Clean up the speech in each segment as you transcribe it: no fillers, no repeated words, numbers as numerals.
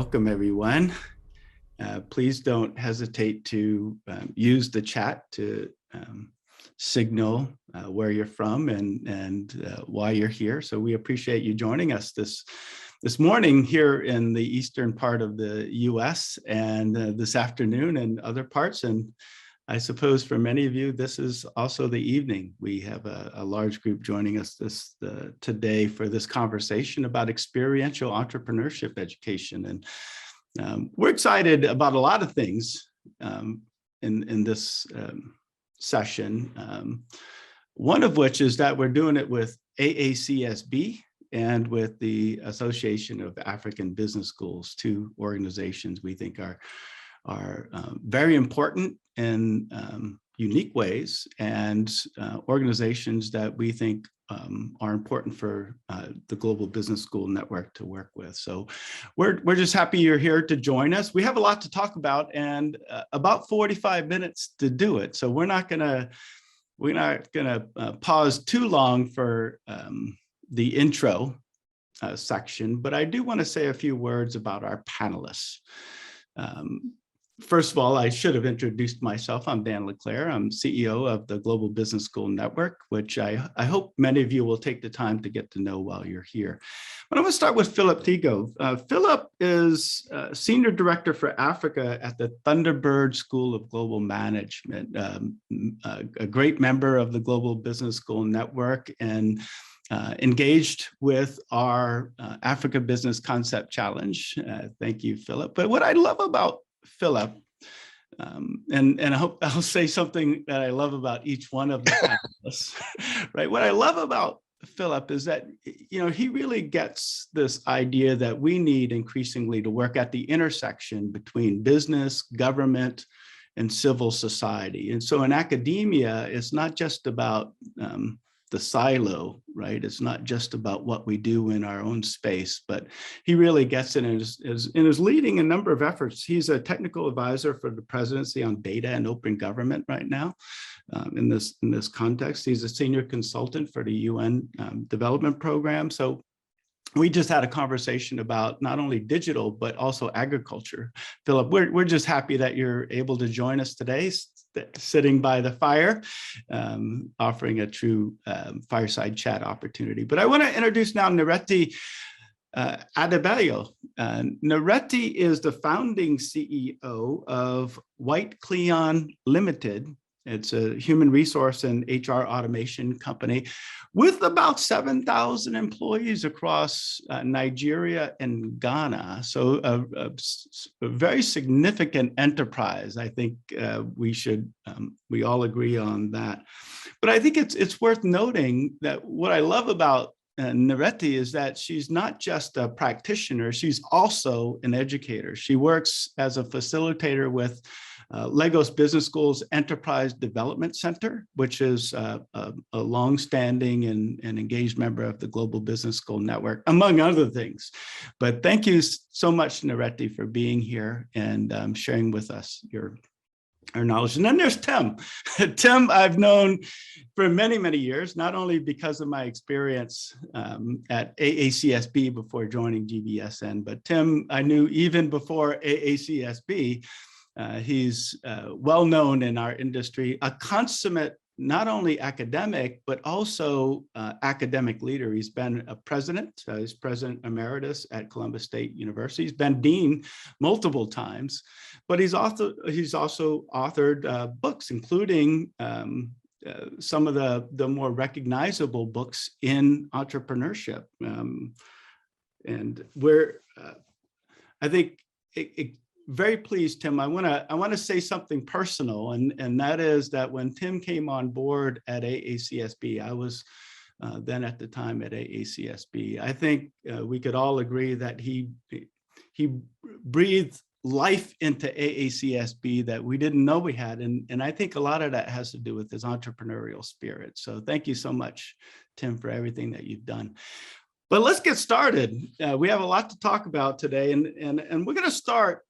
welcome everyone. Please don't hesitate to use the chat to signal where you're from and why you're here. So we appreciate you joining us this morning here in the eastern part of the US and this afternoon in other parts. And I suppose for many of you, this is also the evening. We have a large group joining us today for this conversation about experiential entrepreneurship education. And we're excited about a lot of things in this session. One of which is that we're doing it with AACSB and with the Association of African Business Schools, two organizations we think are very important in unique ways, and organizations that we think are important for the Global Business School Network to work with. So we're just happy you're here to join us. We have a lot to talk about and about 45 minutes to do it. So we're not gonna pause too long for the intro section, but I do want to say a few words about our panelists. First of all, I should have introduced myself. I'm Dan LeClair. I'm CEO of the Global Business School Network, which I hope many of you will take the time to get to know while you're here. But I'm going to start with Philip Thigo. Philip is Senior Director for Africa at the Thunderbird School of Global Management, a great member of the Global Business School Network, and engaged with our Africa Business Concept Challenge. Thank you, Philip. But what I love about Philip, and I hope I'll say something that I love about each one of the panelists, right? What I love about Philip is that, he really gets this idea that we need increasingly to work at the intersection between business, government, and civil society. And so in academia, it's not just about the silo, right? It's not just about what we do in our own space, but he really gets it and is leading a number of efforts. He's a technical advisor for the presidency on data and open government right now. In this context, he's a senior consultant for the UN development program. So we just had a conversation about not only digital, but also agriculture. Philip, we're just happy that you're able to join us today, sitting by the fire, offering a true fireside chat opportunity. But I want to introduce now Nireti Adebayo. Nireti is the founding CEO of Whyte Cleon Limited. It's a human resource and HR automation company with about 7,000 employees across Nigeria and Ghana. So a very significant enterprise. I think we all agree on that. But I think it's worth noting that what I love about Nireti is that she's not just a practitioner, she's also an educator. She works as a facilitator with Lagos Business School's Enterprise Development Center, which is a long-standing and engaged member of the Global Business School Network, among other things. But thank you so much, Nireti, for being here and sharing with us your knowledge. And then there's Tim. Tim, I've known for many, many years, not only because of my experience at AACSB before joining GBSN, but Tim, I knew even before AACSB. He's well known in our industry, a consummate, not only academic, but also academic leader. He's been a president, he's president emeritus at Columbus State University. He's been dean multiple times, but he's also authored books, including some of the more recognizable books in entrepreneurship. And we're, I think, very pleased, Tim. I want to say something personal, and that is that when Tim came on board at AACSB, I was then at the time at AACSB. I think we could all agree that he breathed life into AACSB that we didn't know we had, and I think a lot of that has to do with his entrepreneurial spirit. So thank you so much, Tim, for everything that you've done. But let's get started. We have a lot to talk about today, and we're going to start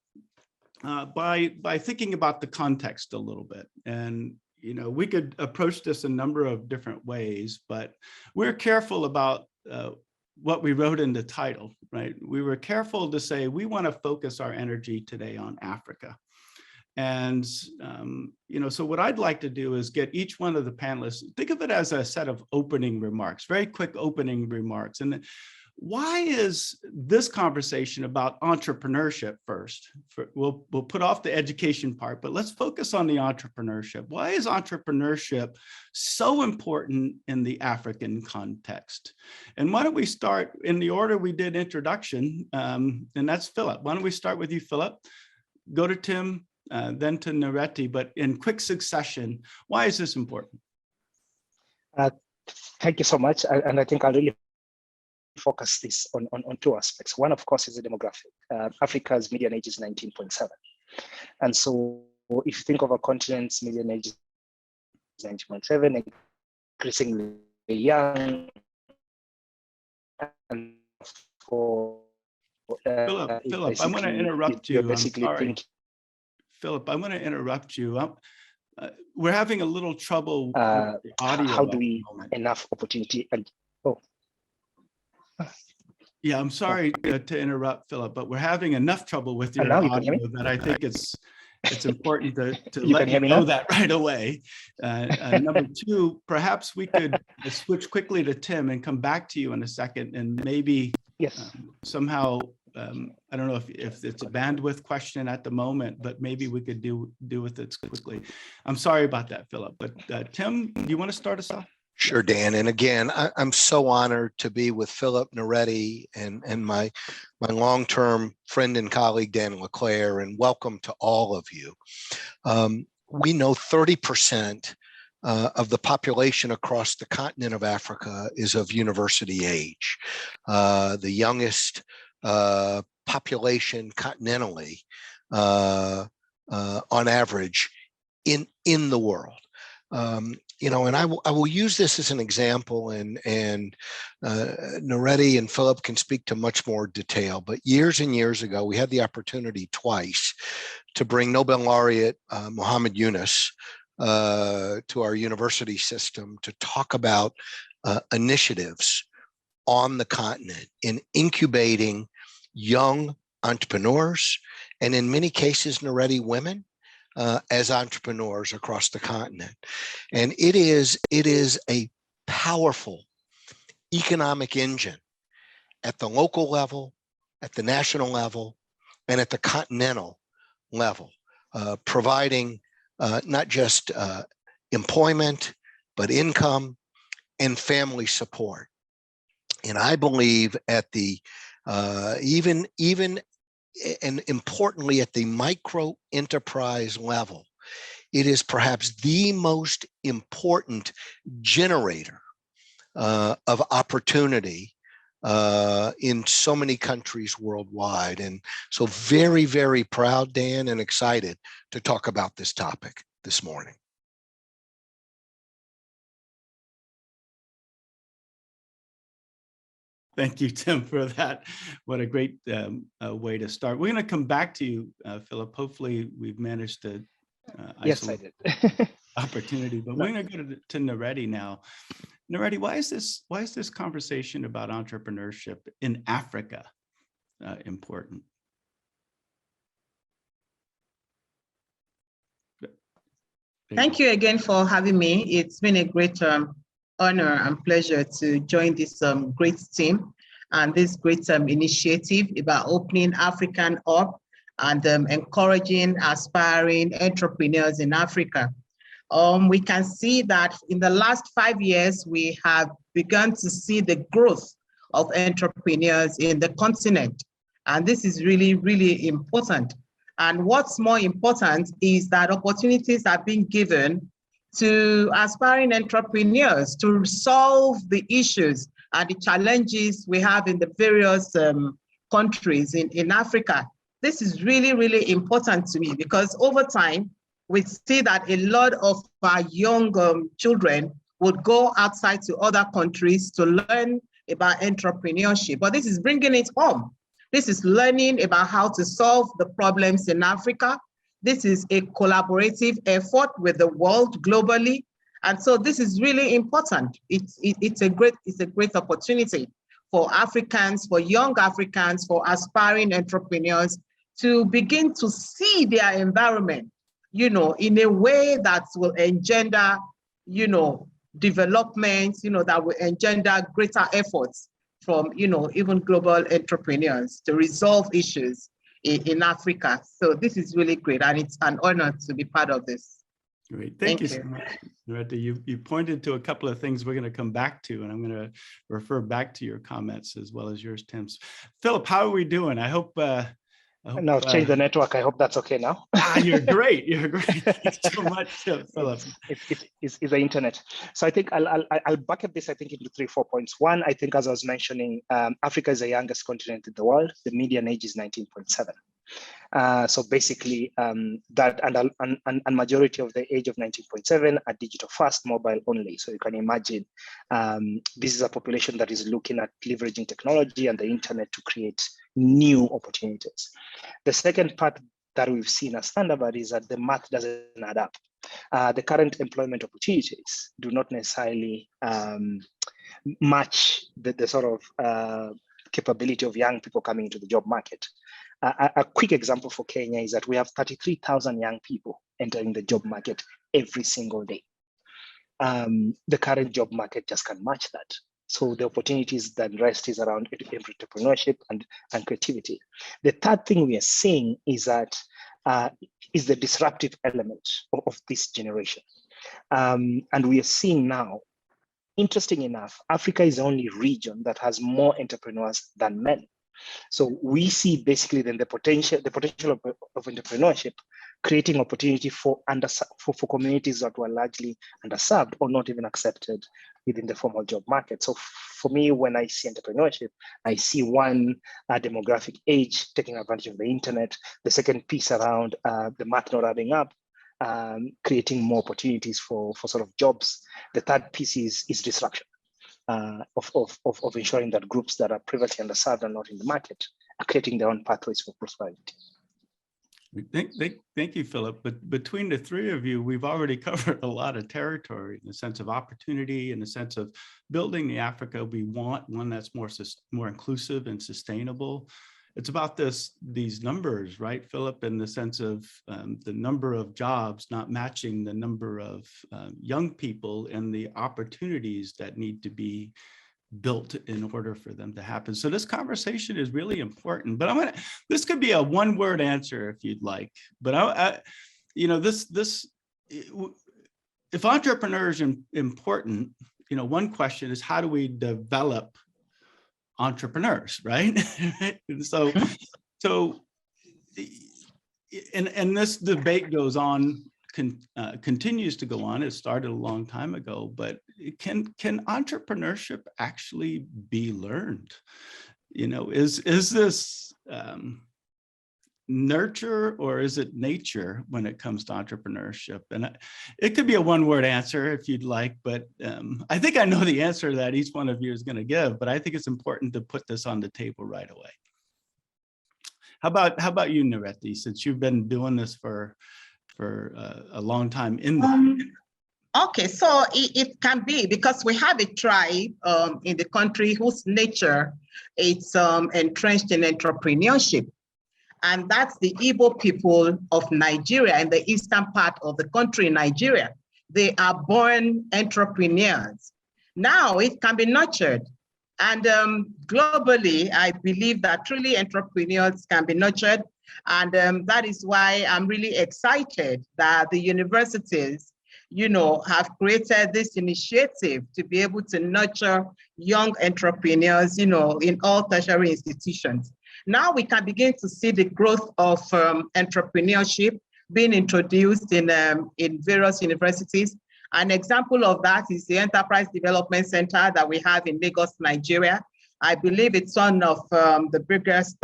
by thinking about the context a little bit. And we could approach this a number of different ways, but we're careful about what we wrote in the title, right? We were careful to say, we want to focus our energy today on Africa. And, so what I'd like to do is get each one of the panelists, think of it as a set of opening remarks, very quick opening remarks. And why is this conversation about entrepreneurship first? We'll put off the education part, but let's focus on the entrepreneurship. Why is entrepreneurship so important in the African context? And why don't we start in the order we did introduction, and that's Philip. Why don't we start with you, Philip? Go to Tim, then to Nireti, but in quick succession. Why is this important? Thank you so much. And I think I'll really focus this on two aspects. One, of course, is the demographic. Africa's median age is 19.7. And so if you think of a continent's median age is 19.7, increasingly young. And for Philip, I'm going to interrupt you. I'm sorry. Philip, I'm going to interrupt you. We're having a little trouble with the audio. How do we enough opportunity? And yeah, I'm sorry to interrupt, Philip, but we're having enough trouble with your audio that I think it's important to let you know that right away. Number two, perhaps we could switch quickly to Tim and come back to you in a second, and maybe somehow, I don't know if it's a bandwidth question at the moment, but maybe we could do with it quickly. I'm sorry about that, Philip, but Tim, do you want to start us off? Sure, Dan. And again, I'm so honored to be with Philip, Nireti, and my long-term friend and colleague, Dan LeClair, and welcome to all of you. We know 30% of the population across the continent of Africa is of university age. The youngest population continentally, on average, in the world. And I will use this as an example, and Nireti and Philip can speak to much more detail, but years and years ago, we had the opportunity twice to bring Nobel laureate Muhammad Yunus to our university system to talk about initiatives on the continent in incubating young entrepreneurs, and in many cases, Nireti, women, as entrepreneurs across the continent. And it is a powerful economic engine at the local level, at the national level, and at the continental level, providing not just employment, but income and family support. And I believe at the even and importantly, at the micro enterprise level, it is perhaps the most important generator of opportunity in so many countries worldwide. And so very, very proud, Dan, and excited to talk about this topic this morning. Thank you, Tim, for that. What a great way to start. We're going to come back to you, Philip. Hopefully, we've managed to isolate opportunity. But we're going to go to Nireti now. Nireti, why is this conversation about entrepreneurship in Africa important? Thank you again for having me. It's been a great honor and pleasure to join this great team and this great initiative about opening African up and encouraging aspiring entrepreneurs in Africa. We can see that in the last 5 years, we have begun to see the growth of entrepreneurs in the continent. And this is really, really important. And what's more important is that opportunities are being given to aspiring entrepreneurs to solve the issues and the challenges we have in the various countries in Africa. This is really, really important to me because over time, we see that a lot of our young children would go outside to other countries to learn about entrepreneurship, but this is bringing it home. This is learning about how to solve the problems in Africa. This is a collaborative effort with the world globally. And so this is really important. It's a great opportunity for Africans, for young Africans, for aspiring entrepreneurs to begin to see their environment, in a way that will engender, development, that will engender greater efforts from, even global entrepreneurs to resolve issues in Africa. So this is really great, and it's an honor to be part of this. Great, thank you so much, Nireti. You pointed to a couple of things we're going to come back to, and I'm going to refer back to your comments as well as yours, Tim. Philip, how are we doing? I hope. No, I've changed the network. I hope that's okay now. You're great. You're great. Thank you so much, Philip. It's the internet. So I think I'll bucket this, I think, into 3-4 points. One, I think, as I was mentioning, Africa is the youngest continent in the world. The median age is 19.7. So basically, that and majority of the age of 19.7 are digital first, mobile only. So you can imagine this is a population that is looking at leveraging technology and the internet to create new opportunities. The second part that we've seen as Thunderbird is that the math doesn't add up. The current employment opportunities do not necessarily match the sort of capability of young people coming into the job market. A quick example for Kenya is that we have 33,000 young people entering the job market every single day. The current job market just can't match that. So the opportunities that rest is around entrepreneurship and creativity. The third thing we are seeing is that is the disruptive element of this generation. And we are seeing now, interesting enough, Africa is the only region that has more entrepreneurs than men. So we see basically then the potential of entrepreneurship creating opportunity for communities that were largely underserved or not even accepted within the formal job market. So for me, when I see entrepreneurship, I see one, demographic age, taking advantage of the internet. The second piece around the math not adding up, creating more opportunities for sort of jobs. The third piece is disruption. Of ensuring that groups that are previously underserved and not in the market are creating their own pathways for prosperity. Thank you, Philip. But between the three of you, we've already covered a lot of territory in the sense of opportunity, in the sense of building the Africa we want, one that's more inclusive and sustainable. It's about these numbers, right, Philip, in the sense of the number of jobs not matching the number of young people and the opportunities that need to be built in order for them to happen. So this conversation is really important, but this could be a one-word answer if you'd like, but if entrepreneurs are important, one question is, how do we develop entrepreneurs, right? And so this debate goes on, continues to go on. It started a long time ago, but can entrepreneurship actually be learned? Is this nurture or is it nature when it comes to entrepreneurship? And it could be a one-word answer if you'd like, but I think I know the answer that each one of you is going to give, but I think it's important to put this on the table right away. How about you, Nireti, since you've been doing this for a long time in the Okay, so it can be, because we have a tribe in the country whose nature is entrenched in entrepreneurship. And that's the Igbo people of Nigeria, in the eastern part of the country, Nigeria. They are born entrepreneurs. Now it can be nurtured. And globally, I believe that truly entrepreneurs can be nurtured. And that is why I'm really excited that the universities, have created this initiative to be able to nurture young entrepreneurs, in all tertiary institutions. Now we can begin to see the growth of entrepreneurship being introduced in various universities. An example of that is the Enterprise Development Center that we have in Lagos, Nigeria. I believe it's one of the biggest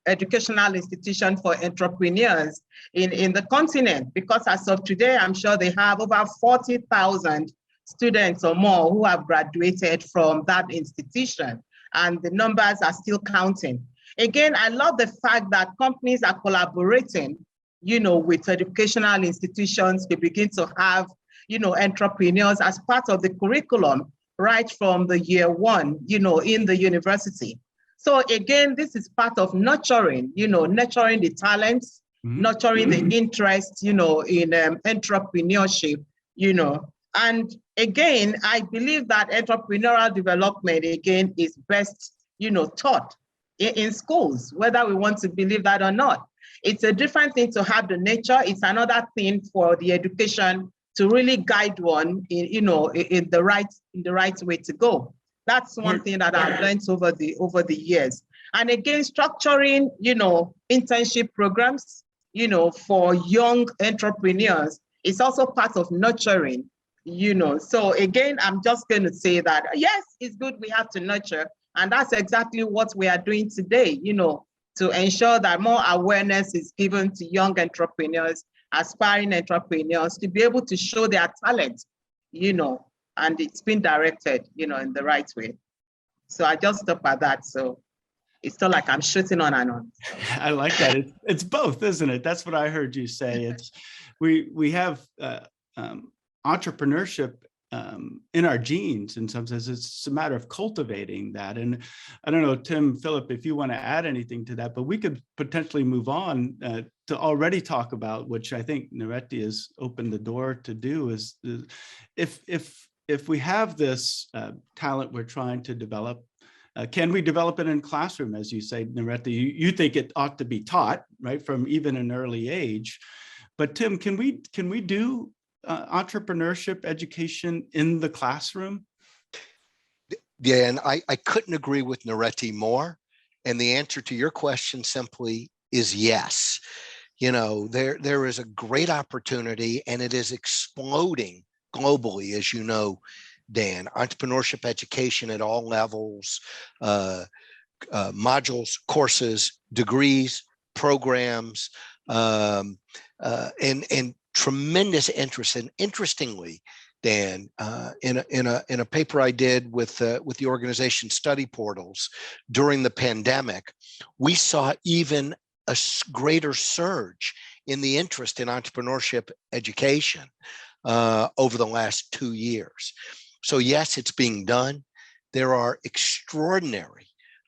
educational institution for entrepreneurs in the continent, because as of today, I'm sure they have over 40,000 students or more who have graduated from that institution, and the numbers are still counting. Again, I love the fact that companies are collaborating, with educational institutions to begin to have, entrepreneurs as part of the curriculum right from the year one, in the university. So again, this is part of nurturing, nurturing the talents, nurturing the interest, in entrepreneurship, And again, I believe that entrepreneurial development, again, is best, taught in schools, whether we want to believe that or not. It's a different thing to have the nature. It's another thing for the education to really guide one in the right way to go. That's one thing that I've learned over the years. And again, structuring, internship programs, for young entrepreneurs is also part of nurturing, So again, I'm just going to say that, yes, it's good we have to nurture. And that's exactly what we are doing today, to ensure that more awareness is given to young entrepreneurs, aspiring entrepreneurs, to be able to show their talent, and it's been directed, in the right way. So I just stop at that. So it's not like I'm shooting on and on. I like that. It's both, isn't it? That's what I heard you say. It's we have entrepreneurship in our genes. In some sense, it's a matter of cultivating that. And I don't know, Tim, Philip, if you want to add anything to that, but we could potentially move on to already talk about, which I think Nireti has opened the door to do, is if we have this talent we're trying to develop, can we develop it in classroom, as you say, Nireti? You think it ought to be taught, right, from even an early age. But Tim, can we do entrepreneurship education in the classroom? Yeah, and I couldn't agree with Nireti more. And the answer to your question simply is yes. There is a great opportunity, and it is exploding globally, as you know, Dan. Entrepreneurship education at all levels, modules, courses, degrees, programs, and tremendous interest. And interestingly, Dan, in a paper I did with the organization Study Portals during the pandemic, we saw even a greater surge in the interest in entrepreneurship education over the last 2 years. So yes, it's being done. There are extraordinary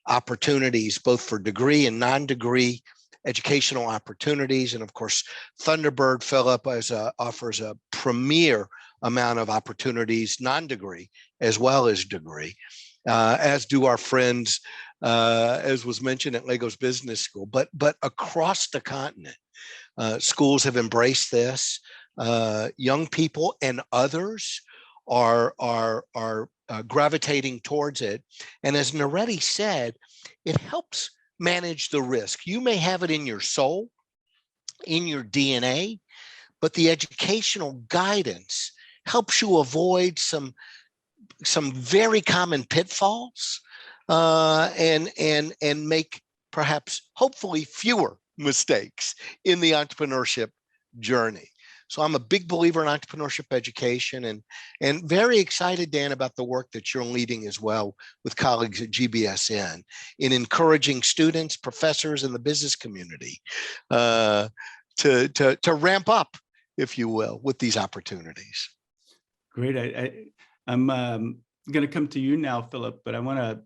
opportunities, both for degree and non-degree educational opportunities. And of course, Thunderbird, Philip, offers a premier amount of opportunities, non-degree as well as degree, as do our friends, as was mentioned at Lagos Business School. But across the continent, schools have embraced this. Young people and others are gravitating towards it. And as Nireti said, it helps manage the risk. You may have it in your soul, in your DNA, but the educational guidance helps you avoid some very common pitfalls and make perhaps, hopefully, fewer mistakes in the entrepreneurship journey. So I'm a big believer in entrepreneurship education, and very excited, Dan, about the work that you're leading as well with colleagues at GBSN in encouraging students, professors, and the business community to ramp up, if you will, with these opportunities. Great. I'm going to come to you now, Philip, but I want to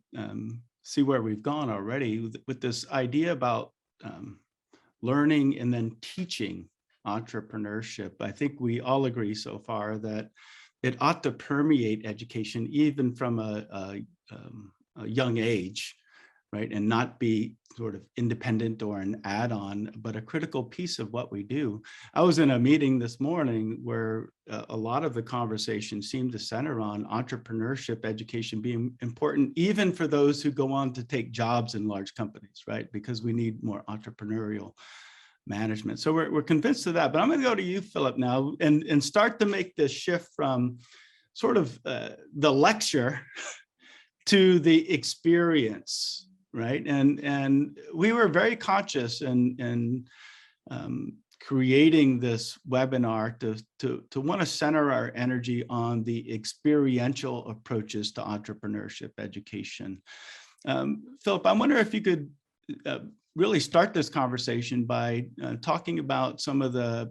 see where we've gone already with this idea about learning and then teaching entrepreneurship. I think we all agree so far that it ought to permeate education even from a young age, right? And not be sort of independent or an add-on, but a critical piece of what we do. I was in a meeting this morning where a lot of the conversation seemed to center on entrepreneurship education being important, even for those who go on to take jobs in large companies, right? Because we need more entrepreneurial management. So we're convinced of that. But I'm going to go to you, Philip, now and start to make this shift from sort of the lecture to the experience, right? And we were very conscious in creating this webinar to want to center our energy on the experiential approaches to entrepreneurship education. Philip, I wonder if you could really start this conversation by talking about some of the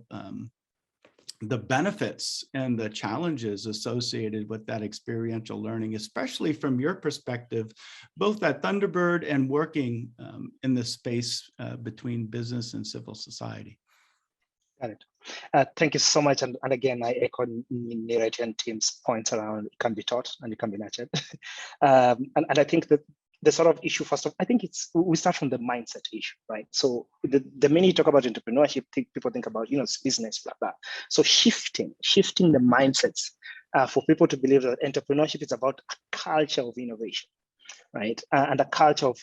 the benefits and the challenges associated with that experiential learning, especially from your perspective, both at Thunderbird and working in the space between business and civil society. Got it. Thank you so much. And again, I echo Nireti and team's points around it can be taught and it can be nurtured. And I think that the sort of issue, first of all, I think we start from the mindset issue, right? So the minute you talk about entrepreneurship, people think about, it's business, blah, blah. So shifting the mindsets for people to believe that entrepreneurship is about a culture of innovation, right? And a culture of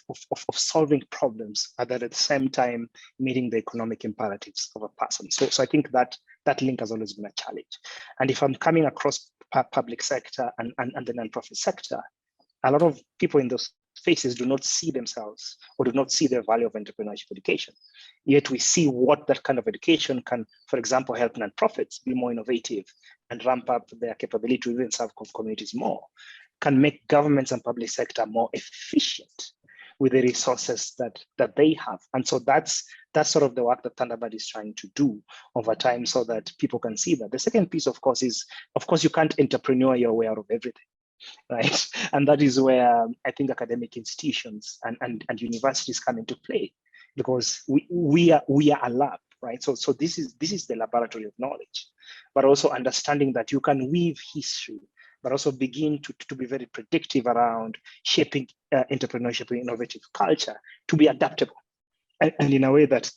solving problems, but at the same time, meeting the economic imperatives of a person. So I think that link has always been a challenge. And if I'm coming across public sector and the nonprofit sector, a lot of people in those spaces do not see themselves or do not see the value of entrepreneurship education. Yet we see what that kind of education can, for example, help nonprofits be more innovative and ramp up their capability to even serve communities more, can make governments and public sector more efficient with the resources that they have. And so that's sort of the work that Thunderbird is trying to do over time so that people can see that. The second piece, of course, is, you can't entrepreneur your way out of everything. Right, and that is where I think academic institutions and universities come into play, because we are a lab, right? So this is the laboratory of knowledge, but also understanding that you can weave history, but also begin to be very predictive around shaping entrepreneurship and innovative culture to be adaptable and in a way that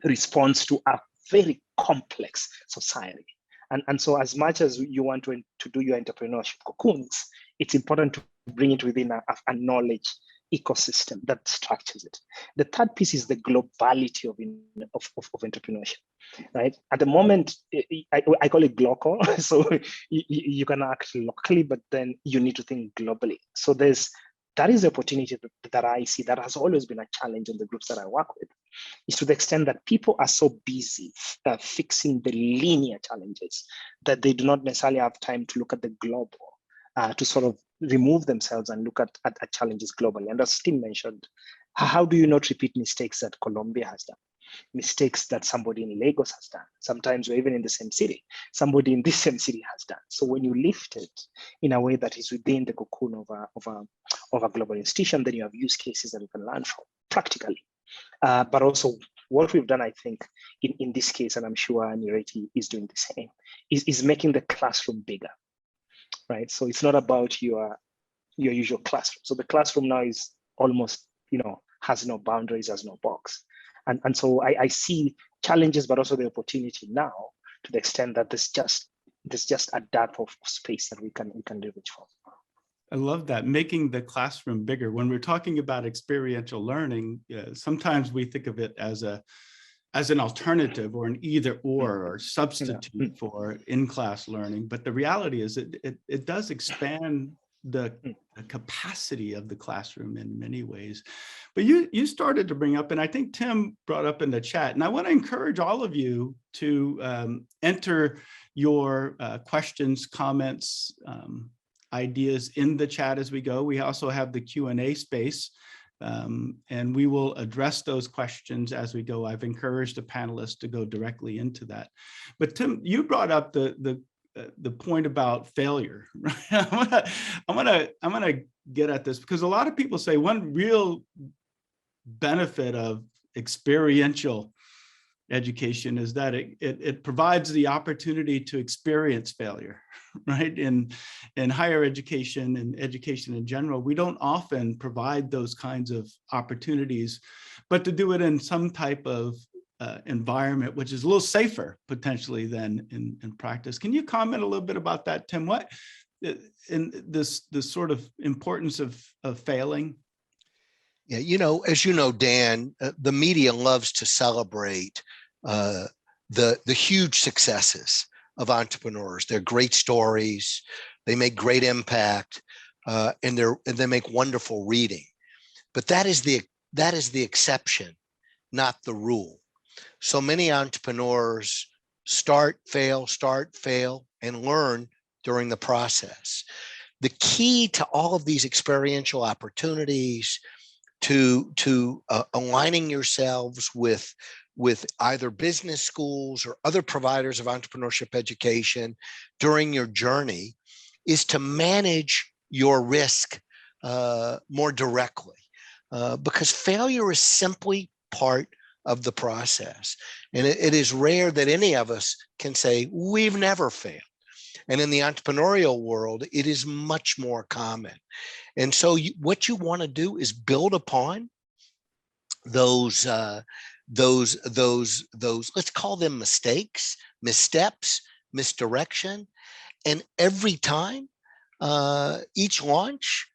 responds to a very complex society. And so as much as you want to do your entrepreneurship cocoons, it's important to bring it within a knowledge ecosystem that structures it. The third piece is the globality of entrepreneurship, right? At the moment, I call it global. So you can act locally, but then you need to think globally. So that is the opportunity that I see that has always been a challenge in the groups that I work with, is to the extent that people are so busy fixing the linear challenges that they do not necessarily have time to look at the global, to sort of remove themselves and look at challenges globally. And as Tim mentioned, how do you not repeat mistakes that Colombia has done? Mistakes that somebody in Lagos has done. Sometimes we're even in the same city, somebody in this same city has done. So when you lift it in a way that is within the cocoon of a global institution, then you have use cases that you can learn from practically. But also what we've done, I think, in this case, and I'm sure Nireti is doing the same, is making the classroom bigger, right? So it's not about your usual classroom. So the classroom now is almost, has no boundaries, has no box. And so I see challenges, but also the opportunity now, to the extent that there's just a depth of space that we can leverage from. I love that, making the classroom bigger. When we're talking about experiential learning, sometimes we think of it as an alternative or an either or substitute for in-class learning. But the reality is it does expand the capacity of the classroom in many ways. But you started to bring up, and I think Tim brought up in the chat, and I want to encourage all of you to enter your questions, comments, ideas in the chat as we go. We also have the Q&A space, and we will address those questions as we go. I've encouraged the panelists to go directly into that. But Tim, you brought up the point about failure, right? I'm gonna get at this, because a lot of people say one real benefit of experiential education is that it provides the opportunity to experience failure, right? In higher education and education in general, we don't often provide those kinds of opportunities, but to do it in some type of environment, which is a little safer potentially than in practice. Can you comment a little bit about that, Tim? What in this sort of importance of failing? Yeah, as you know, Dan, the media loves to celebrate the huge successes of entrepreneurs. They're great stories, they make great impact, and they make wonderful reading. But that is the exception, not the rule. So many entrepreneurs start, fail, and learn during the process. The key to all of these experiential opportunities, to aligning yourselves with with either business schools or other providers of entrepreneurship education during your journey is to manage your risk more directly, because failure is simply part of the process. And it is rare that any of us can say we've never failed. And in the entrepreneurial world, it is much more common. And so what you want to do is build upon those, let's call them mistakes, missteps, misdirection. And every time, each launch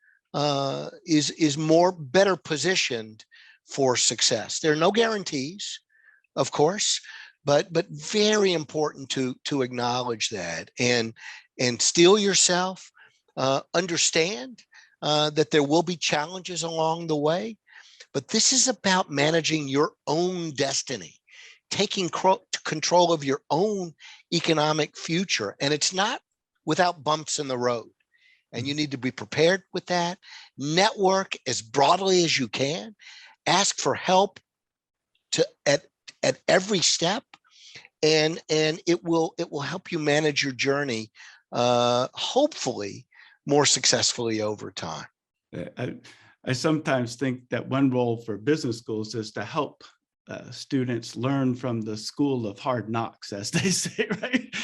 is better positioned for success. There are no guarantees, of course, but very important to acknowledge that and steel yourself. Understand that there will be challenges along the way, but this is about managing your own destiny, taking control of your own economic future, and it's not without bumps in the road. And you need to be prepared with that. Network as broadly as you can. Ask for help at every step, and it will help you manage your journey, hopefully more successfully over time. I sometimes think that one role for business schools is to help students learn from the school of hard knocks, as they say, right?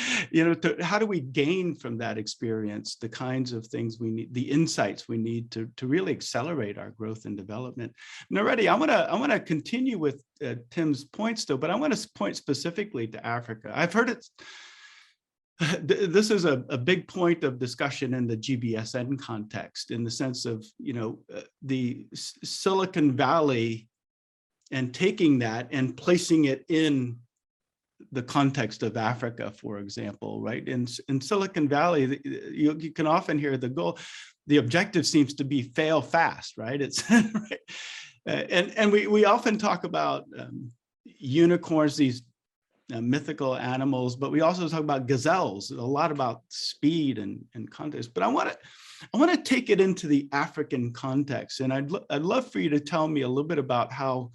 How do we gain from that experience the kinds of things we need, the insights we need to really accelerate our growth and development? Nireti, I want to continue with Tim's points though, but I want to point specifically to Africa. I've heard this is a big point of discussion in the GBSN context, in the sense of, the Silicon Valley and taking that and placing it in the context of Africa, for example, right? In Silicon Valley, you can often hear the objective seems to be fail fast, right? It's right. And we often talk about unicorns, these mythical animals, but we also talk about gazelles, a lot about speed and context. But I want to take it into the African context, and I'd love for you to tell me a little bit about how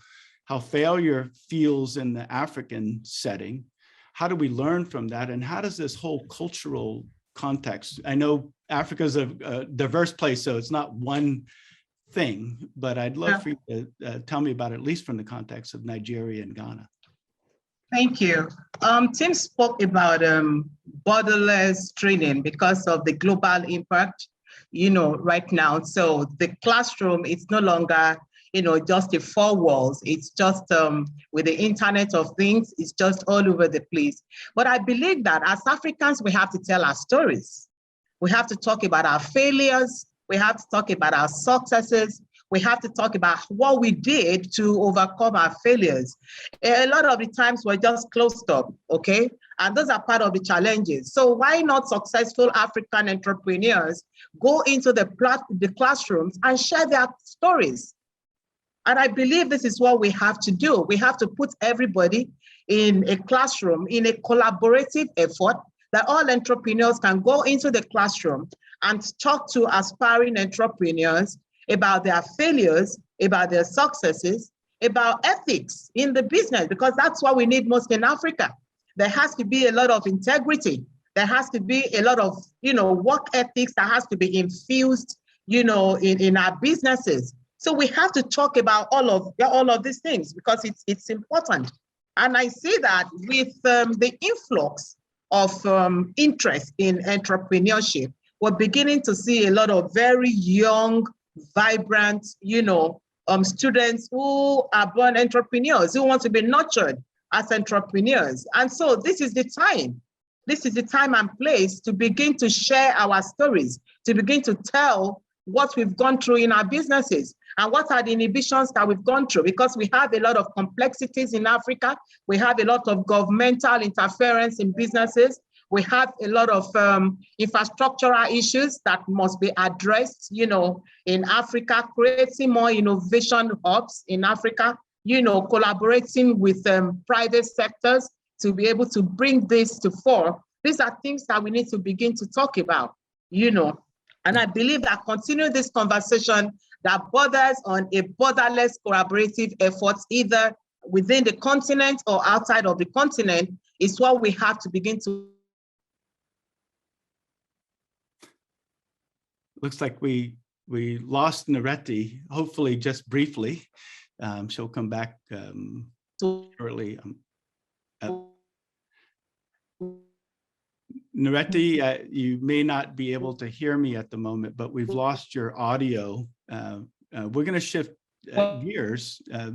failure feels in the African setting. How do we learn from that? And how does this whole cultural context, I know Africa is a diverse place, so it's not one thing, but I'd love for you to tell me about it, at least from the context of Nigeria and Ghana. Thank you. Tim spoke about borderless training because of the global impact, right now. So the classroom is no longer just the four walls. It's just with the Internet of Things, it's just all over the place. But I believe that as Africans, we have to tell our stories. We have to talk about our failures. We have to talk about our successes. We have to talk about what we did to overcome our failures. A lot of the times we're just closed up, okay? And those are part of the challenges. So why not successful African entrepreneurs go into the classrooms and share their stories? And I believe this is what we have to do. We have to put everybody in a classroom, in a collaborative effort that all entrepreneurs can go into the classroom and talk to aspiring entrepreneurs about their failures, about their successes, about ethics in the business, because that's what we need most in Africa. There has to be a lot of integrity. There has to be a lot of, work ethics that has to be infused, in our businesses. So we have to talk about all of these things because it's important. And I see that with the influx of interest in entrepreneurship, we're beginning to see a lot of very young, vibrant, students who are born entrepreneurs, who want to be nurtured as entrepreneurs. And so this is the time. This is the time and place to begin to share our stories, to begin to tell what we've gone through in our businesses and what are the inhibitions that we've gone through, because we have a lot of complexities in Africa. We have a lot of governmental interference in businesses. We have a lot of infrastructural issues that must be addressed, in Africa, creating more innovation hubs in Africa, collaborating with private sectors to be able to bring this to fore. These are things that we need to begin to talk about, And I believe that continue this conversation that borders on a borderless collaborative efforts, either within the continent or outside of the continent is what we have to begin to. Looks like we lost Nireti, hopefully just briefly. She'll come back shortly. Nireti, you may not be able to hear me at the moment, but we've lost your audio. We're going to shift gears. I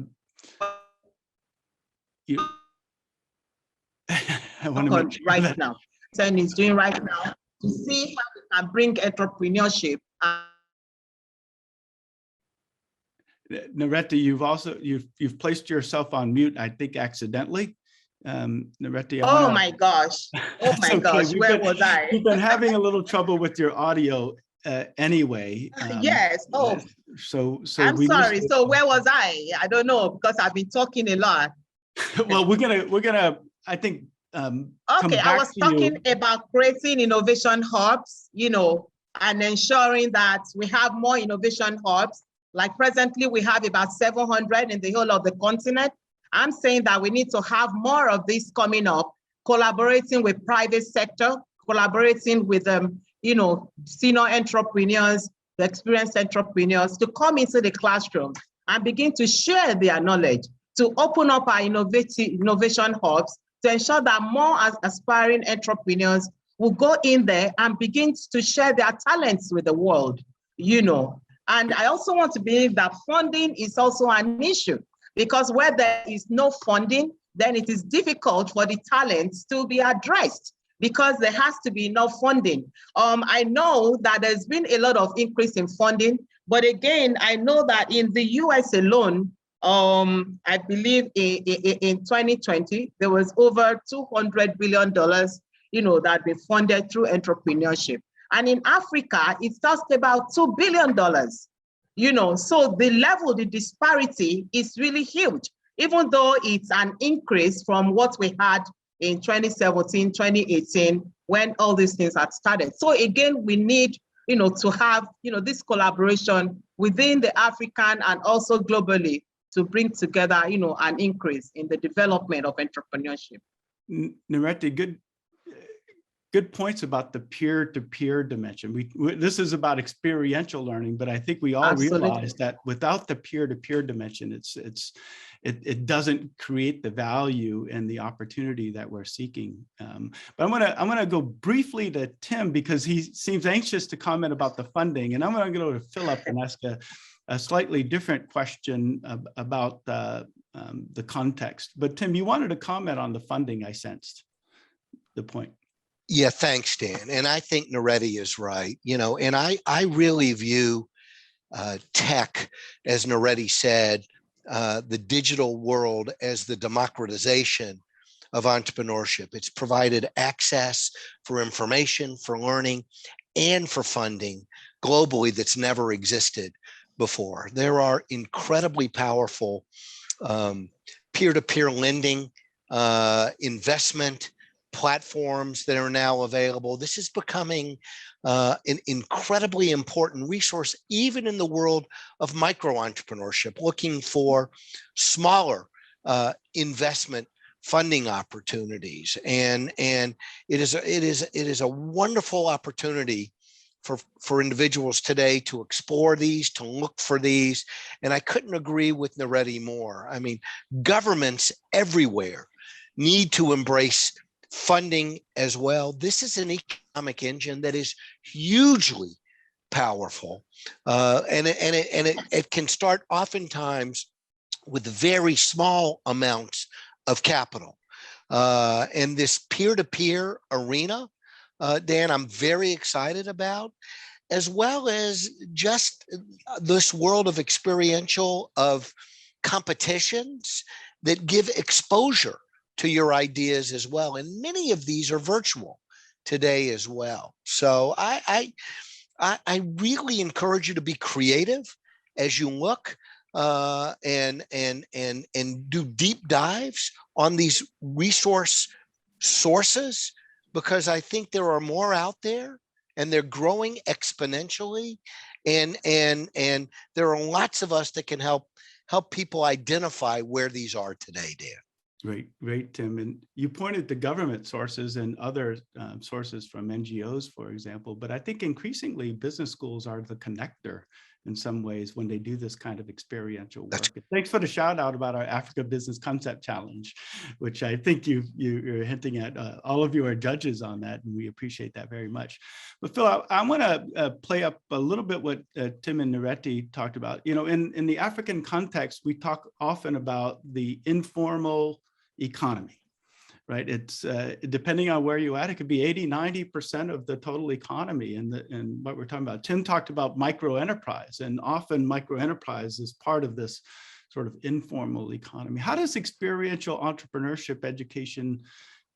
want to make sure right that now. Sen is doing right now to see how we can bring entrepreneurship. Nireti, you've placed yourself on mute, I think accidentally. Nireti, oh my gosh! Oh my gosh! Okay. Where was I? We've been having a little trouble with your audio anyway. Yes. Oh, so I'm sorry. So where was I? I don't know because I've been talking a lot. Well, we're gonna. I think. Okay, I was talking about creating innovation hubs, and ensuring that we have more innovation hubs. Like presently, we have about 700 in the whole of the continent. I'm saying that we need to have more of this coming up, collaborating with private sector, collaborating with senior entrepreneurs, the experienced entrepreneurs to come into the classroom and begin to share their knowledge, to open up our innovation hubs, to ensure that more aspiring entrepreneurs will go in there and begin to share their talents with the world, And I also want to believe that funding is also an issue, because where there is no funding, then it is difficult for the talents to be addressed because there has to be enough funding. I know that there's been a lot of increase in funding, but again, I know that in the US alone, I believe in 2020, there was over $200 billion, that they funded through entrepreneurship. And in Africa, it's just about $2 billion, so the disparity is really huge, even though it's an increase from what we had in 2017, 2018, when all these things had started. So again, we need, to have, this collaboration within the African and also globally to bring together, an increase in the development of entrepreneurship. Nireti, good points about the peer-to-peer dimension. This is about experiential learning, but I think we all realize that without the peer-to-peer dimension, it doesn't create the value and the opportunity that we're seeking. But I'm gonna go briefly to Tim because he seems anxious to comment about the funding, and I'm gonna go to Philip and ask a slightly different question about the context. But Tim, you wanted to comment on the funding, I sensed the point. Yeah, thanks, Dan. And I think Nireti is right, and I really view tech, as Nireti said, the digital world as the democratization of entrepreneurship. It's provided access for information, for learning, and for funding globally that's never existed before. There are incredibly powerful peer-to-peer lending, investment platforms that are now available. This is becoming an incredibly important resource, even in the world of micro-entrepreneurship, looking for smaller investment funding opportunities. And it is a wonderful opportunity for individuals today to explore these, to look for these. And I couldn't agree with Nireti more. I mean, governments everywhere need to embrace funding as well. This is an economic engine that is hugely powerful, and it can start oftentimes with very small amounts of capital. And this peer-to-peer arena, Dan, I'm very excited about, as well as just this world of experiential, of competitions that give exposure to your ideas as well. And many of these are virtual today as well. So I really encourage you to be creative as you look and do deep dives on these resource sources, because I think there are more out there and they're growing exponentially. And there are lots of us that can help help people identify where these are today, Dan. Great, Tim. And you pointed to government sources and other sources from NGOs, for example, but I think increasingly business schools are the connector in some ways when they do this kind of experiential work. Thanks for the shout out about our Africa Business Concept Challenge, which I think you're hinting at. All of you are judges on that, and we appreciate that very much. But Phil, I want to play up a little bit what Tim and Nireti talked about. You know, in the African context, we talk often about the informal economy. Right, it's depending on where you're at, it could be 80–90% of the total economy. And what we're talking about, Tim talked about micro enterprise, and often micro enterprise is part of this sort of informal economy. How does experiential entrepreneurship education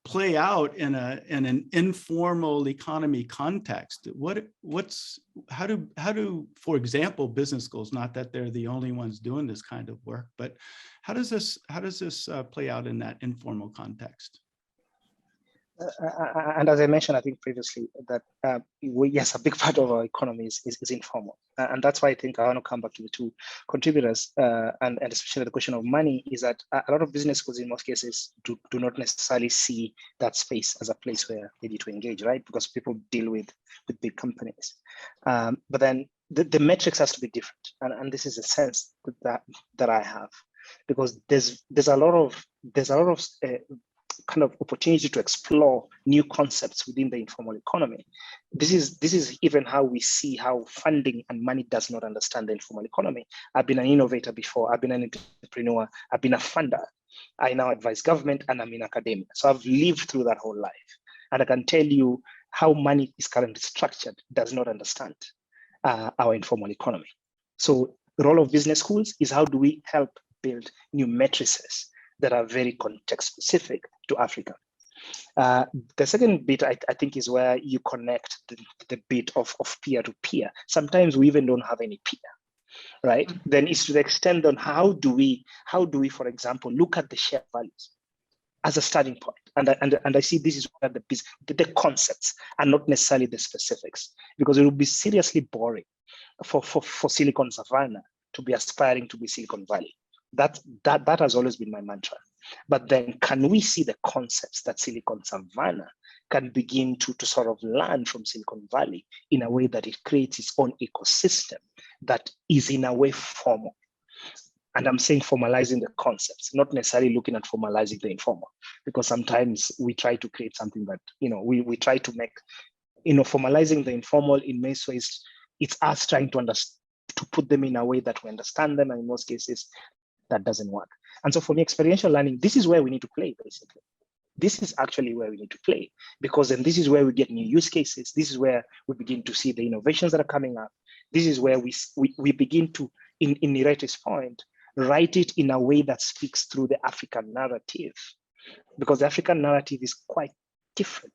play out in an informal economy context? How do, for example, business schools, not that they're the only ones doing this kind of work, but how does this play out in that informal context? And as I mentioned, I think previously that yes, a big part of our economy is informal, and that's why I think I want to come back to the two contributors, and especially the question of money is that a lot of business schools in most cases do not necessarily see that space as a place where they need to engage, right? Because people deal with big companies, but then the metrics has to be different, and this is a sense that I have, because there's a lot of kind of opportunity to explore new concepts within the informal economy. This is even how we see how funding and money does not understand the informal economy. I've been an innovator before. I've been an entrepreneur. I've been a funder. I now advise government, and I'm in academia. So I've lived through that whole life. And I can tell you how money is currently structured does not understand our informal economy. So the role of business schools is how do we help build new matrices that are very context specific to Africa. The second bit, I think, is where you connect the bit of peer to peer. Sometimes we even don't have any peer, right? Then it's to the extent on how do we, for example, look at the shared values as a starting point. And I see this is where the concepts and not necessarily the specifics, because it would be seriously boring for Silicon Savannah to be aspiring to be Silicon Valley. That has always been my mantra. But then can we see the concepts that Silicon Savannah can begin to sort of learn from Silicon Valley in a way that it creates its own ecosystem that is in a way formal? And I'm saying formalizing the concepts, not necessarily looking at formalizing the informal, because sometimes we try to create something that, we try to make, formalizing the informal in many ways, it's us trying to put them in a way that we understand them. And in most cases, that doesn't work. And so for me, experiential learning, this is where we need to play, basically. This is actually where we need to play, because then this is where we get new use cases. This is where we begin to see the innovations that are coming up. This is where we begin to, in Nireti's point, write it in a way that speaks through the African narrative, because the African narrative is quite different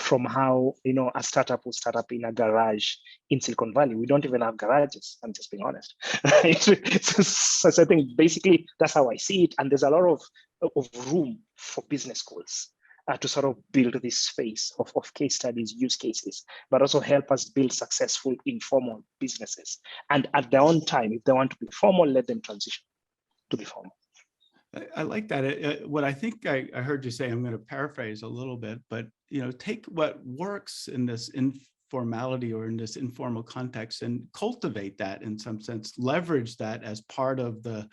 from how a startup will start up in a garage in Silicon Valley. We don't even have garages. I'm just being honest. So I think basically that's how I see it. And there's a lot of room for business schools to sort of build this space of case studies, use cases, but also help us build successful informal businesses. And at their own time, if they want to be formal, let them transition to be formal. I like that. What I think I heard you say, I'm going to paraphrase a little bit, but take what works in this informality or in this informal context and cultivate that in some sense, leverage that as part of the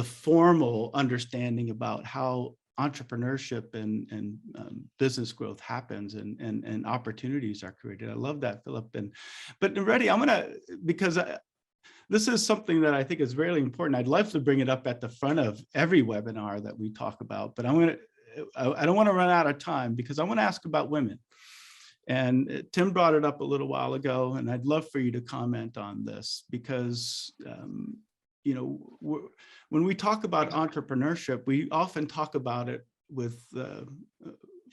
formal understanding about how entrepreneurship and business growth happens and opportunities are created. I love that, Philip. But Nireti, I'm gonna, because this is something that I think is really important. I'd love to bring it up at the front of every webinar that we talk about, but I don't want to run out of time because I want to ask about women. And Tim brought it up a little while ago, and I'd love for you to comment on this because, when we talk about entrepreneurship, we often talk about it with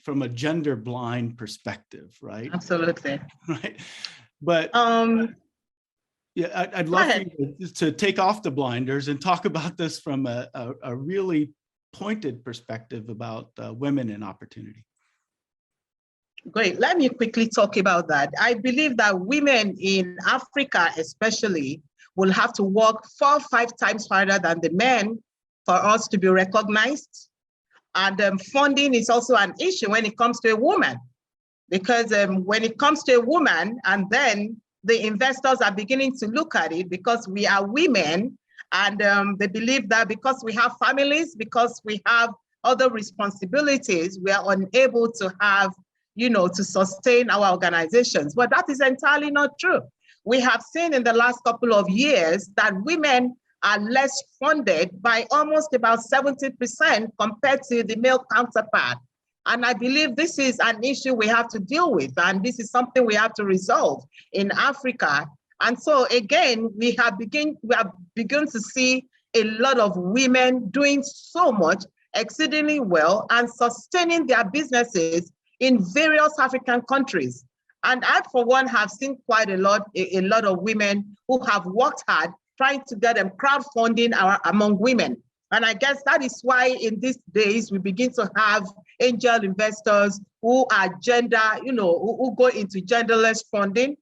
from a gender blind perspective, right? Absolutely. Right. But yeah, I'd love for you to take off the blinders and talk about this from a really pointed perspective about women and opportunity. Great. Let me quickly talk about that. I believe that women in Africa, especially, will have to work 4 or 5 times harder than the men for us to be recognized. And funding is also an issue when it comes to a woman, because when it comes to a woman, and then the investors are beginning to look at it because we are women, and they believe that because we have families, because we have other responsibilities, we are unable to have, to sustain our organizations. But that is entirely not true. We have seen in the last couple of years that women are less funded by almost about 70% compared to the male counterpart. And I believe this is an issue we have to deal with, and this is something we have to resolve in Africa. And so again, we have begun to see a lot of women doing so much, exceedingly well, and sustaining their businesses in various African countries. And I, for one, have seen quite a lot of women who have worked hard trying to get them crowdfunding among women. And I guess that is why in these days we begin to have angel investors who are who go into genderless funding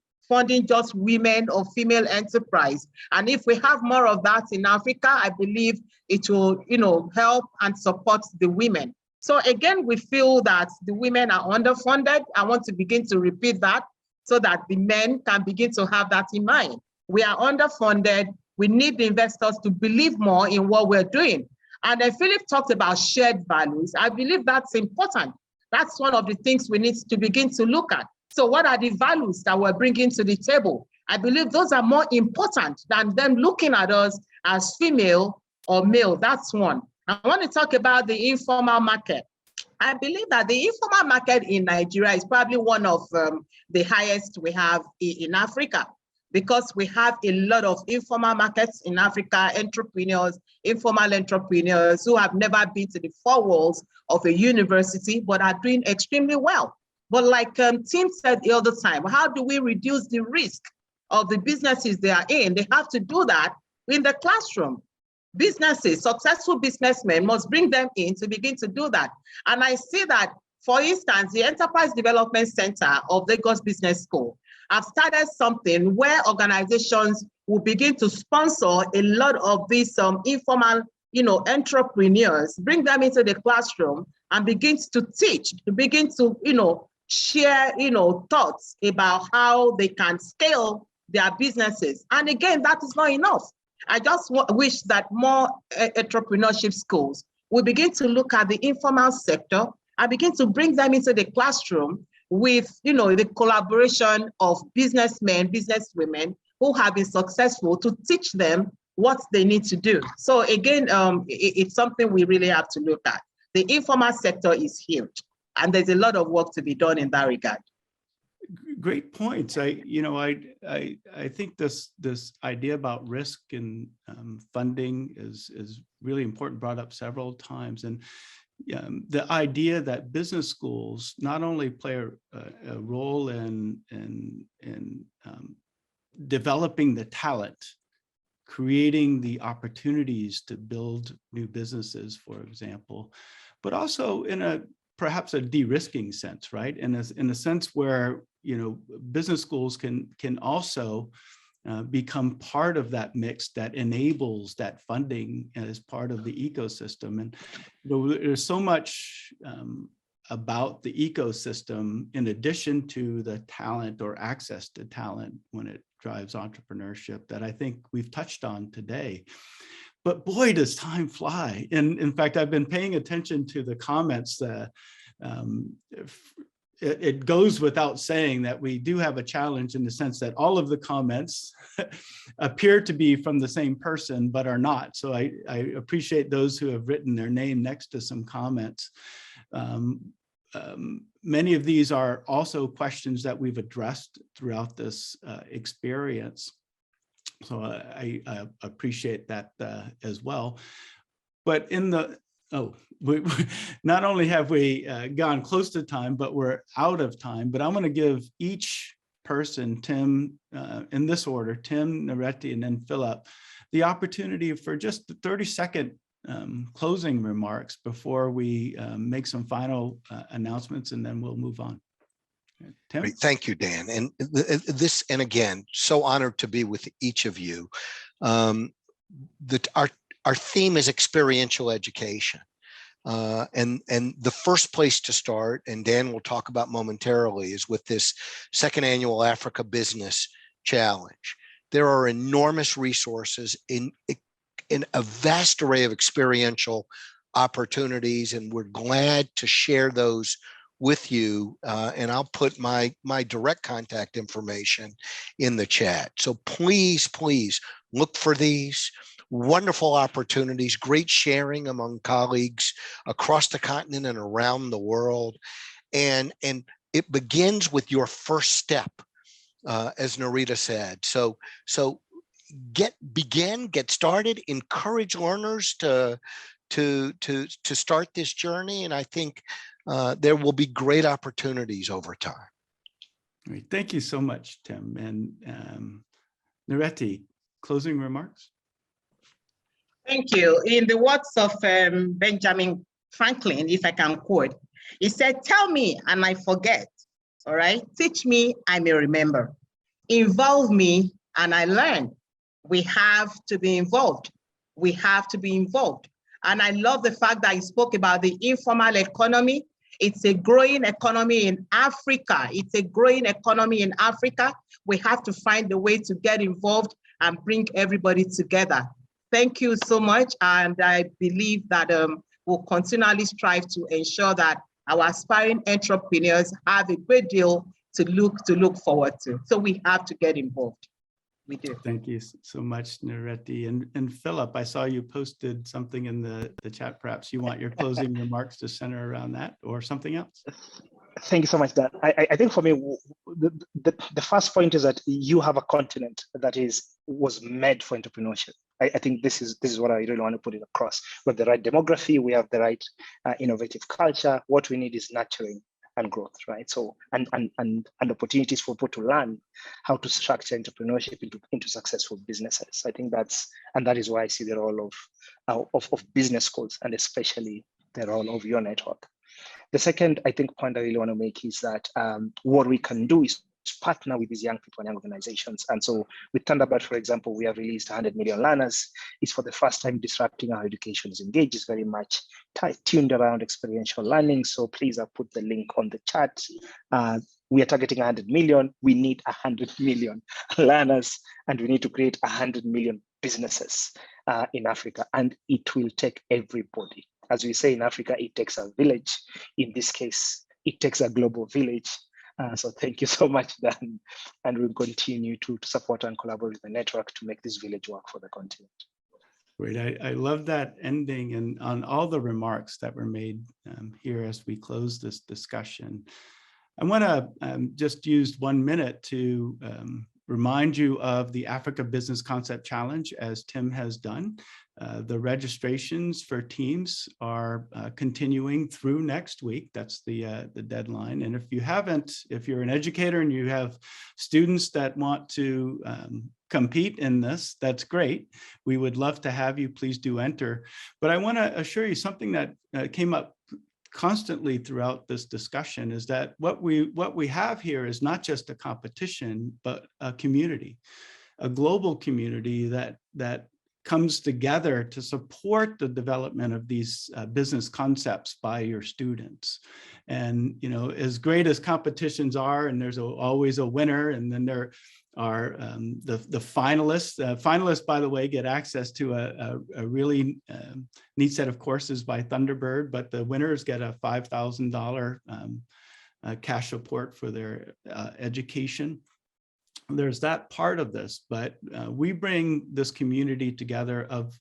just women or female enterprise. And if we have more of that in Africa, I believe it will, help and support the women. So again, we feel that the women are underfunded. I want to begin to repeat that so that the men can begin to have that in mind. We are underfunded. We need the investors to believe more in what we're doing. And then Philip talked about shared values. I believe that's important. That's one of the things we need to begin to look at. So what are the values that we're bringing to the table? I believe those are more important than them looking at us as female or male. That's one. I want to talk about the informal market. I believe that the informal market in Nigeria is probably one of the highest we have in Africa, because we have a lot of informal markets in Africa, informal entrepreneurs who have never been to the 4 walls of a university, but are doing extremely well. But like Tim said the other time, how do we reduce the risk of the businesses they are in? They have to do that in the classroom. Businesses, successful businessmen must bring them in to begin to do that. And I see that, for instance, the Enterprise Development Center of Lagos Business School have started something where organizations will begin to sponsor a lot of these informal, entrepreneurs, bring them into the classroom and begin to teach, to begin to, share, thoughts about how they can scale their businesses. And again, that is not enough. I just wish that more entrepreneurship schools will begin to look at the informal sector and begin to bring them into the classroom with, the collaboration of businessmen, businesswomen who have been successful, to teach them what they need to do. So again, it's something we really have to look at. The informal sector is huge, and there's a lot of work to be done in that regard. Great points. I think this idea about risk and funding is really important, brought up several times. And the idea that business schools not only play a role in developing the talent, creating the opportunities to build new businesses, for example, but also in perhaps a de-risking sense, right? In a sense where business schools can also become part of that mix that enables that funding as part of the ecosystem. And there's so much about the ecosystem in addition to the talent or access to talent when it drives entrepreneurship that I think we've touched on today. But boy, does time fly. And in fact, I've been paying attention to the comments that it goes without saying that we do have a challenge in the sense that all of the comments appear to be from the same person, but are not. So I appreciate those who have written their name next to some comments. Many of these are also questions that we've addressed throughout this experience. So I appreciate that as well. But not only have we gone close to time, but we're out of time. But I'm going to give each person, Tim, in this order, Tim, Nireti, and then Philip, the opportunity for just the 30-second closing remarks before we make some final announcements, and then we'll move on. Tim? Great. Thank you, Dan. And this, and again, so honored to be with each of you. Our theme is experiential education. And the first place to start, and Dan will talk about momentarily, is with this second annual Africa Business Challenge. There are enormous resources in a vast array of experiential opportunities, and we're glad to share those with you. And I'll put my direct contact information in the chat. So please, please look for these. Wonderful opportunities, great sharing among colleagues across the continent and around the world. And it begins with your first step, as Nireti said. So get started, encourage learners to start this journey. And I think there will be great opportunities over time. Great. Thank you so much, Tim. And Nireti, closing remarks? Thank you. In the words of Benjamin Franklin, if I can quote, he said, "Tell me and I forget, all right? Teach me, I may remember. Involve me and I learn." We have to be involved. We have to be involved. And I love the fact that he spoke about the informal economy. It's a growing economy in Africa. It's a growing economy in Africa. We have to find a way to get involved and bring everybody together. Thank you so much. And I believe that we'll continually strive to ensure that our aspiring entrepreneurs have a great deal to look forward to. So we have to get involved. We do. Thank you so much, Nireti. And Philip, I saw you posted something in the chat. Perhaps you want your closing remarks to center around that or something else? Thank you so much, Dan. I think for me, the first point is that you have a continent that was made for entrepreneurship. I think this is what I really want to put it across. We have the right demography, we have the right innovative culture. What we need is nurturing and growth, right? So and opportunities for people to learn how to structure entrepreneurship into successful businesses. I think that is why I see the role of business schools, and especially the role of your network. The second, I think, point I really want to make is that what we can do is partner with these young people and young organizations. And so with Thunderbird, for example, we have released 100 million learners. It's for the first time disrupting how education is engaged. It's very much tuned around experiential learning. So please, I'll put the link on the chat. We are targeting 100 million. We need 100 million learners, and we need to create 100 million businesses in Africa. And it will take everybody. As we say in Africa, it takes a village. In this case, it takes a global village. So thank you so much, Dan. And we'll continue to support and collaborate with the network to make this village work for the continent. Great. I love that ending and on all the remarks that were made here as we close this discussion. I want to just use 1 minute to remind you of the Africa Business Concept Challenge, as Tim has done. The registrations for teams are continuing through next week. That's the deadline. And if you're an educator and you have students that want to compete in this, that's great. We would love to have you. Please do enter. But I want to assure you something that came up constantly throughout this discussion is that what we have here is not just a competition, but a community, a global community that comes together to support the development of these business concepts by your students. And as great as competitions are, and there's always a winner, and then there are the finalists. Finalists, by the way, get access to a really neat set of courses by Thunderbird, but the winners get a $5,000 cash support for their education. There's that part of this, but we bring this community together of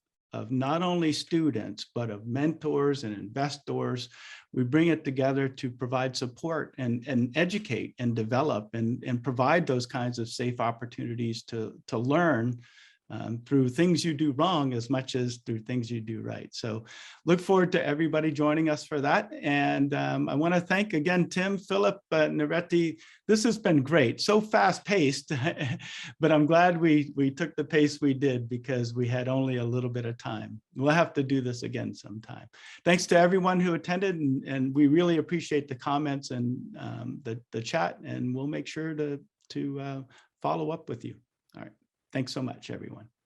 not only students, but of mentors and investors. We bring it together to provide support and educate and develop and provide those kinds of safe opportunities to learn through things you do wrong as much as through things you do right. So look forward to everybody joining us for that. And I want to thank again, Tim, Philip, Nireti. This has been great, so fast paced, but I'm glad we took the pace we did because we had only a little bit of time. We'll have to do this again sometime. Thanks to everyone who attended, and we really appreciate the comments and the chat, and we'll make sure to follow up with you. All right. Thanks so much, everyone.